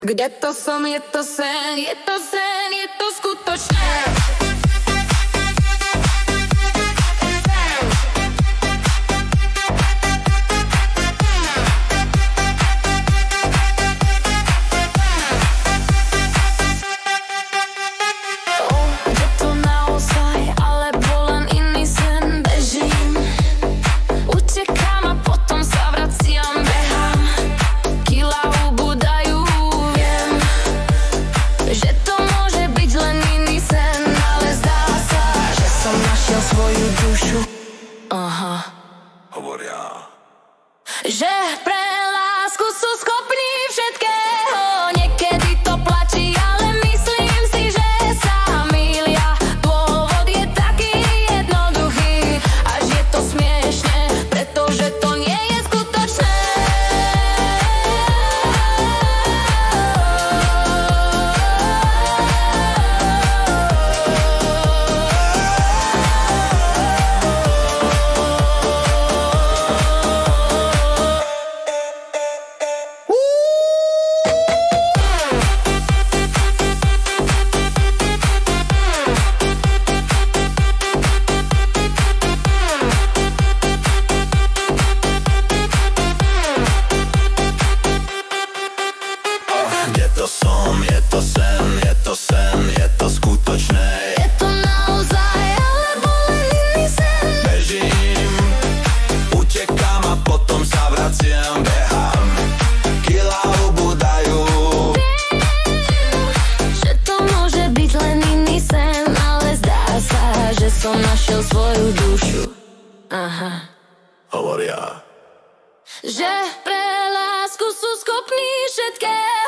Kde to som, je to sen, je to sen, je to skutočné. Hovoria, že pre lásku sú schopní všetkého. Niekedy to plačí, ale myslím si, že sa mýlia. Dôvod je taký jednoduchý, až je to smiešne, pretože to nie je skutočné. je to som, je to sen, je to sen, je to skutočné. Je to naozaj, alebo len iný sen? Bežím, utekám a potom sa vraciam, behám, kilá ubúdajú. Viem, že to môže byť len iný sen, ale zdá sa, že som našiel svoju dušu. Aha. Hovoria, že pre lásku sú schopní všetkého.